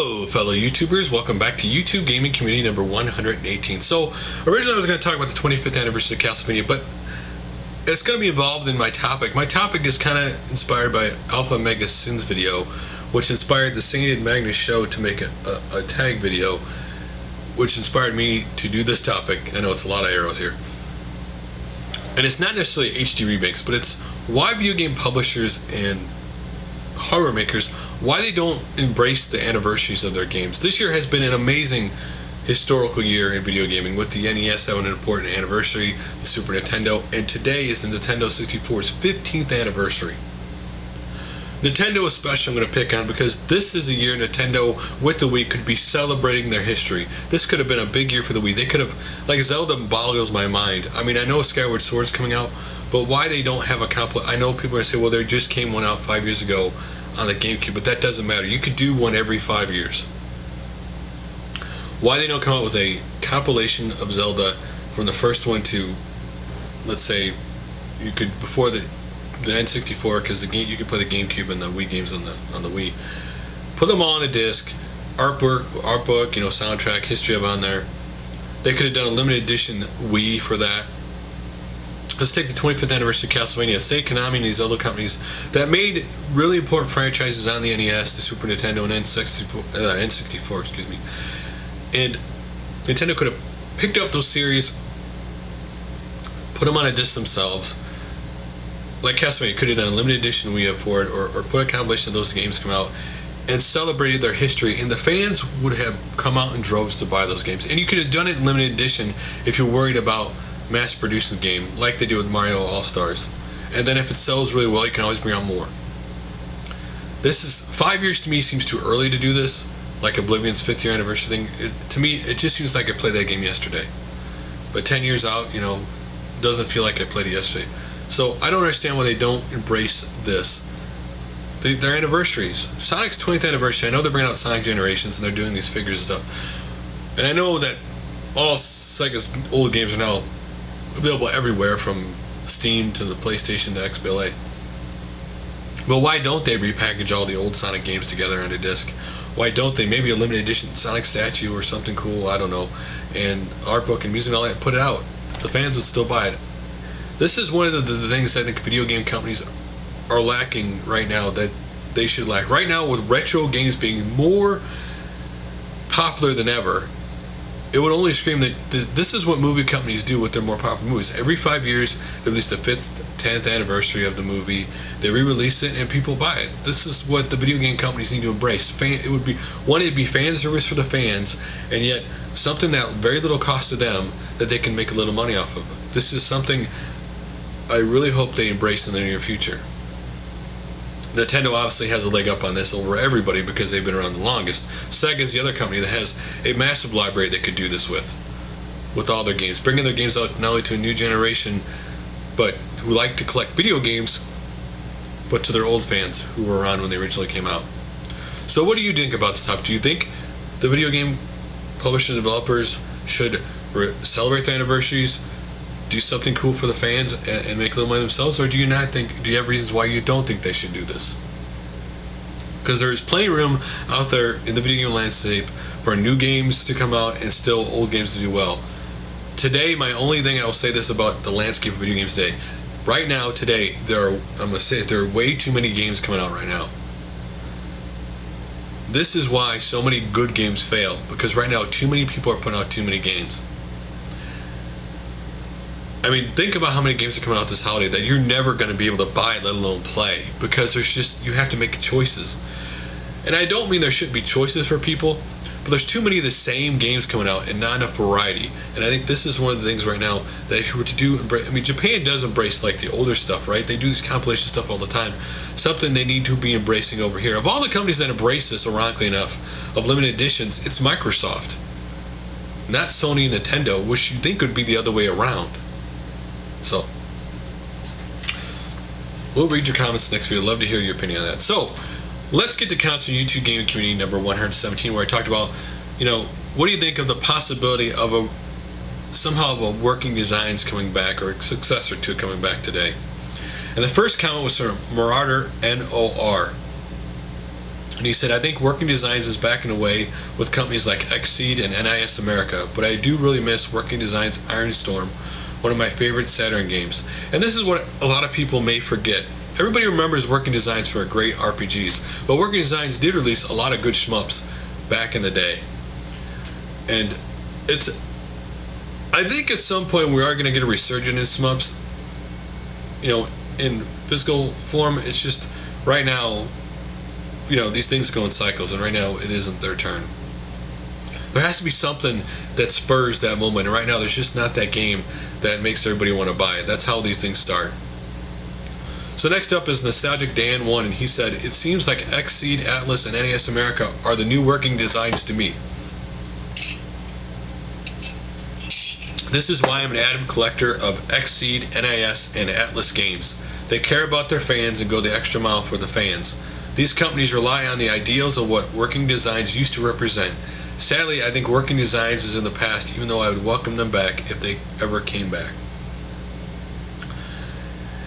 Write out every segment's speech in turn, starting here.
Hello fellow YouTubers, welcome back to YouTube Gaming Community number 118. So originally I was going to talk about the 25th anniversary of Castlevania, but it's going to be involved in my topic. My topic is kind of inspired by Alpha Mega Sin's video, which inspired the Sainted Magnus Show to make a tag video, which inspired me to do this topic. I know it's a lot of arrows here. And it's not necessarily HD remakes, but it's why video game publishers and hardware makers, why they don't embrace the anniversaries of their games. This year has been an amazing historical year in video gaming, with the NES having an important anniversary, the Super Nintendo, and today is the Nintendo 64's 15th anniversary. Nintendo especially I'm going to pick on because this is a year Nintendo with the Wii could be celebrating their history. This could have been a big year for the Wii. They could have, like, Zelda boggles my mind. I mean, I know Skyward Sword's coming out, but why they don't have a I know people are going to say, well, there just came one out 5 years ago on the GameCube, but that doesn't matter. You could do one every 5 years. Why they don't come out with a compilation of Zelda from the first one to, let's say, you could, before the N64, because the game, you could play the GameCube and the Wii games on the Wii. Put them all on a disc, art book, you know, soundtrack, history of on there. They could have done a limited edition Wii for that. Let's take the 25th anniversary of Castlevania. Say Konami and these other companies that made really important franchises on the NES, the Super Nintendo, and N64, excuse me. And Nintendo could have picked up those series, put them on a disc themselves. Like Castlevania, could have done a limited edition Wii for it, or put a compilation of those games come out and celebrated their history, and the fans would have come out in droves to buy those games. And you could have done it in limited edition if you're worried about mass producing the game, like they do with Mario All-Stars. And then if it sells really well, you can always bring out more. This is 5 years to me seems too early to do this, like Oblivion's 5th year anniversary thing. To me, it just seems like I played that game yesterday. But 10 years out, you know, doesn't feel like I played it yesterday. So I don't understand why they don't embrace this. Their anniversaries. Sonic's 20th anniversary, I know they're bringing out Sonic Generations and they're doing these figures and stuff. And I know that all Sega's old games are now available everywhere, from Steam to the PlayStation to XBLA. But why don't they repackage all the old Sonic games together on a disc? Why don't they, maybe a limited edition Sonic statue or something cool, I don't know, and art book and music and all that, put it out. The fans would still buy it. This is one of the things I think video game companies are lacking right now, that they should lack. Right now, with retro games being more popular than ever, it would only scream that this is what movie companies do with their more popular movies. Every 5 years, they release the 5th, 10th anniversary of the movie. They re-release it and people buy it. This is what the video game companies need to embrace. It'd be fan service for the fans, and yet something that very little cost to them that they can make a little money off of. This is something I really hope they embrace in the near future. Nintendo obviously has a leg up on this over everybody because they've been around the longest. Sega's the other company that has a massive library they could do this with all their games, bringing their games out not only to a new generation, but who like to collect video games, but to their old fans who were around when they originally came out. So what do you think about this topic? Do you think the video game publishers and developers should celebrate their anniversaries, do something cool for the fans, and make a little money themselves, or do you not think? Do you have reasons why you don't think they should do this? Because there is plenty of room out there in the video game landscape for new games to come out and still old games to do well. Today, my only thing I will say this about the landscape of video games today. Right now, today, there are way too many games coming out right now. This is why so many good games fail, because right now too many people are putting out too many games. I mean, think about how many games are coming out this holiday that you're never going to be able to buy, let alone play, because you have to make choices. And I don't mean there shouldn't be choices for people, but there's too many of the same games coming out and not enough variety. And I think this is one of the things right now that if you were to do, I mean, Japan does embrace like the older stuff, right? They do this compilation stuff all the time. Something they need to be embracing over here. Of all the companies that embrace this, ironically enough, of limited editions, it's Microsoft, not Sony and Nintendo, which you think would be the other way around. So, we'll read your comments next video. I'd love to hear your opinion on that. So, let's get to comments from YouTube Gaming Community number 117, where I talked about, you know, what do you think of the possibility of somehow of a working designs coming back, or a successor to it coming back today? And the first comment was from Marauder NOR. And he said, I think Working Designs is back in a way with companies like Xseed and NIS America, but I do really miss Working Designs Iron Storm, one of my favorite Saturn games. And this is what a lot of people may forget. Everybody remembers Working Designs for great RPGs, but Working Designs did release a lot of good shmups back in the day. And I think at some point we are going to get a resurgence in shmups, in physical form. It's just right now, these things go in cycles, and right now it isn't their turn. There has to be something that spurs that moment, and right now there's just not that game that makes everybody want to buy it. That's how these things start. So next up is Nostalgic Dan 1, and he said, it seems like Xseed, Atlas, and NES America are the new Working Designs to me. This is why I'm an avid collector of Xseed, NIS, and Atlas games. They care about their fans and go the extra mile for the fans. These companies rely on the ideals of what Working Designs used to represent. Sadly, I think Working Designs is in the past, even though I would welcome them back if they ever came back.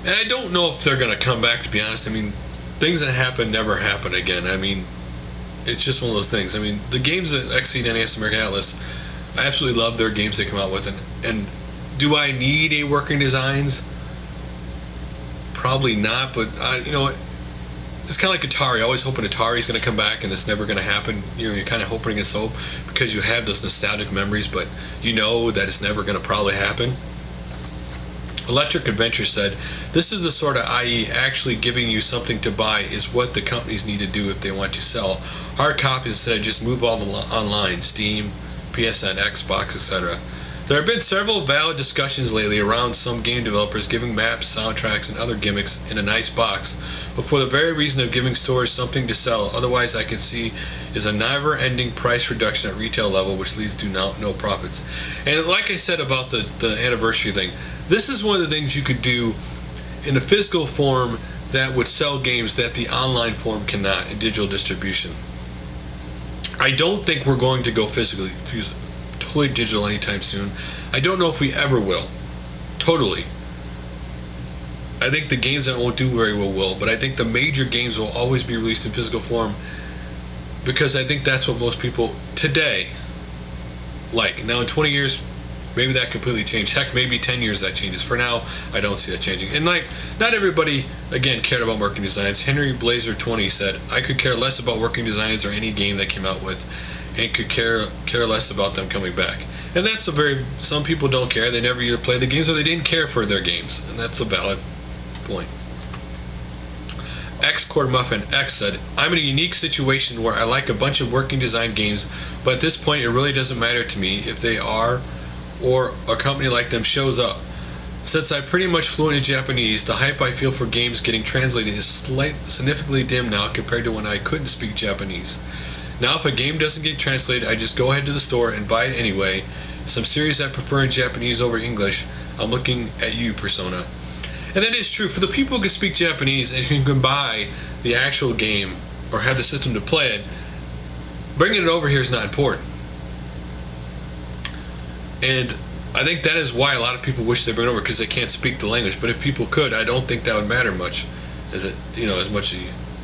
And I don't know if they're going to come back, to be honest. I mean, things that happen never happen again. I mean, it's just one of those things. I mean, the games at Xseed, NIS, American Atlas, I absolutely love their games they come out with. And do I need a Working Designs? Probably not, but it's kind of like Atari. I always hoping Atari's going to come back, and it's never going to happen. You're kind of hoping against hope because you have those nostalgic memories, but you know that it's never going to probably happen. Electric Adventure said, this is the sort of IE actually giving you something to buy is what the companies need to do if they want to sell hard copies instead of just move all the online, Steam, PSN, Xbox, etc. There have been several valid discussions lately around some game developers giving maps, soundtracks, and other gimmicks in a nice box, but for the very reason of giving stores something to sell. Otherwise, I can see is a never-ending price reduction at retail level, which leads to no profits. And like I said about the anniversary thing, this is one of the things you could do in the physical form that would sell games that the online form cannot in digital distribution. I don't think we're going to go physically totally digital anytime soon. I don't know if we ever will. Totally. I think the games that won't do very well will, but I think the major games will always be released in physical form because I think that's what most people today like. Now in 20 years, maybe that completely changed. Heck, maybe 10 years that changes. For now, I don't see that changing. And not everybody, again, cared about Working Designs. Henry Blazer 20 said, I could care less about Working Designs or any game they came out with, and could care less about them coming back. And that's some people don't care. They never either play the games or they didn't care for their games. And that's a valid point. X-Cord Muffin X said, I'm in a unique situation where I like a bunch of Working Design games, but at this point it really doesn't matter to me if they are or a company like them shows up. Since I'm pretty much fluent in Japanese, the hype I feel for games getting translated is significantly dim now compared to when I couldn't speak Japanese. Now if a game doesn't get translated, I just go ahead to the store and buy it anyway. Some series I prefer in Japanese over English. I'm looking at you, Persona. And that is true. For the people who can speak Japanese and who can buy the actual game or have the system to play it, bringing it over here is not important. And I think that is why a lot of people wish they bring it over, because they can't speak the language. But if people could, I don't think that would matter much, as much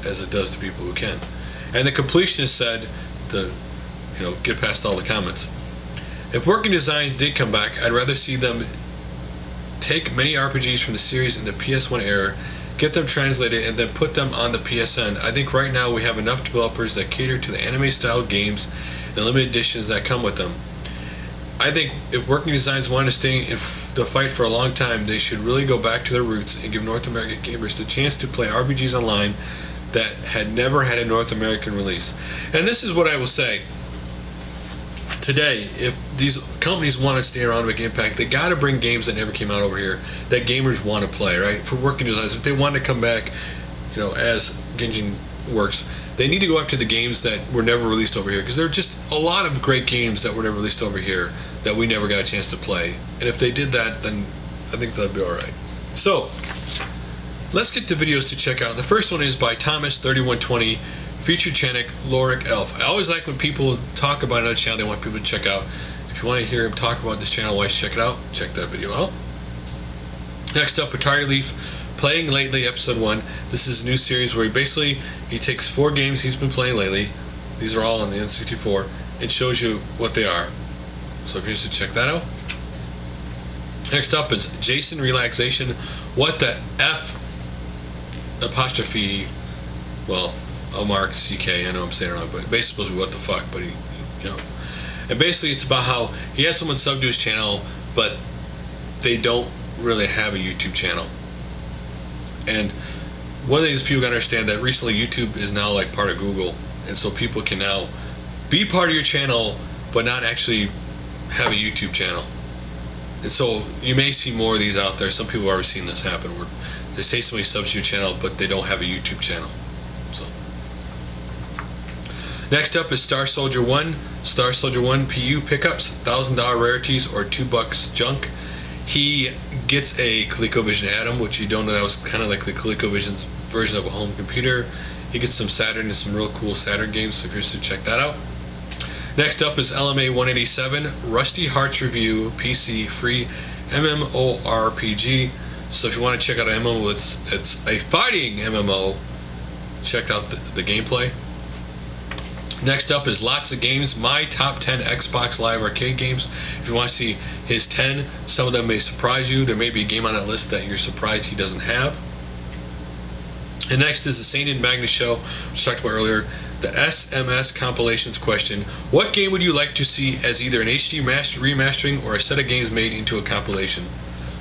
as it does to people who can. And the completionist said, get past all the comments. If Working Designs did come back, I'd rather see them take many RPGs from the series in the PS1 era, get them translated, and then put them on the PSN. I think right now we have enough developers that cater to the anime-style games and limited editions that come with them. I think if Working Designs want to stay in the fight for a long time, they should really go back to their roots and give North American gamers the chance to play RPGs online that had never had a North American release. And this is what I will say. Today, if these companies want to stay around and make an impact, they got to bring games that never came out over here that gamers want to play, right? For Working Designs, if they want to come back, as Genjin works, they need to go after the games that were never released over here, because there are just a lot of great games that were never released over here that we never got a chance to play. And if they did that, then I think that'd be alright. So, let's get to videos to check out. The first one is by Thomas3120, featured channel LoricElf. I always like when people talk about another channel they want people to check out. If you want to hear him talk about this channel, why check it out, check that video out. Next up, Atarileaf Playing Lately, Episode 1. This is a new series where he takes 4 games he's been playing lately. These are all on the N64. It shows you what they are. So if you're interested, check that out. Next up is JamesRelaxation What the F apostrophe, well, I'll mark CK, I know I'm saying it wrong, but basically supposed to be what the fuck, but he, you know. And basically it's about how he had someone sub to his channel, but they don't really have a YouTube channel. And one of the things people gotta understand that recently YouTube is now like part of Google, and so people can now be part of your channel, but not actually have a YouTube channel. And so you may see more of these out there. Some people have already seen this happen where they say somebody subs to your channel, but they don't have a YouTube channel. So next up is Star Soldier 1. Star Soldier 1 PU pickups, $1,000 rarities or $2 junk. He gets a ColecoVision Atom, which you don't know, that was kind of like the ColecoVision's version of a home computer. He gets some Saturn and some real cool Saturn games, so if you're interested, check that out. Next up is LMA 187, Rusty Hearts Review, PC, free MMORPG. So if you want to check out an MMO, it's a fighting MMO. Check out the gameplay. Next up is Lots of Games, my top 10 Xbox Live Arcade games. If you want to see his 10, some of them may surprise you. There may be a game on that list that you're surprised he doesn't have. And next is the Sainted Magnus Show, which I talked about earlier. The SMS Compilations Question. What game would you like to see as either an HD remastering or a set of games made into a compilation?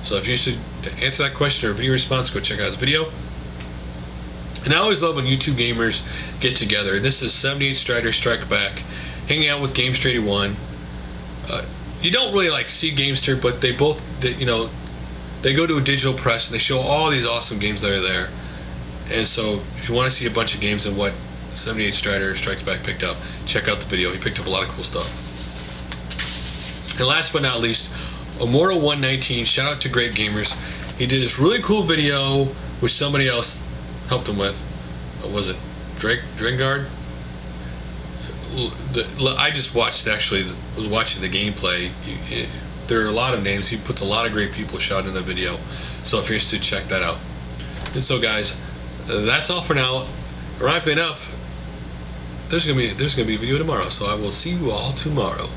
So if you're interested to answer that question or a video response, go check out his video. And I always love when YouTube gamers get together. This is 78 Strider Strike Back, hanging out with JamesRelaxation. You don't really like see Gamester, but they both, they go to a digital press and they show all these awesome games that are there. And so if you want to see a bunch of games and what 78 Strider Strikes Back picked up, check out the video. He picked up a lot of cool stuff. And last but not least, Immortal 119, shout out to Great Gamers. He did this really cool video which somebody else helped him with. What was it? Drengard? I just watched, was watching the gameplay. There are a lot of names. He puts a lot of great people shouting in the video. So if you're interested, check that out. And so guys, that's all for now. Ironically enough, there's gonna be a video tomorrow, so I will see you all tomorrow.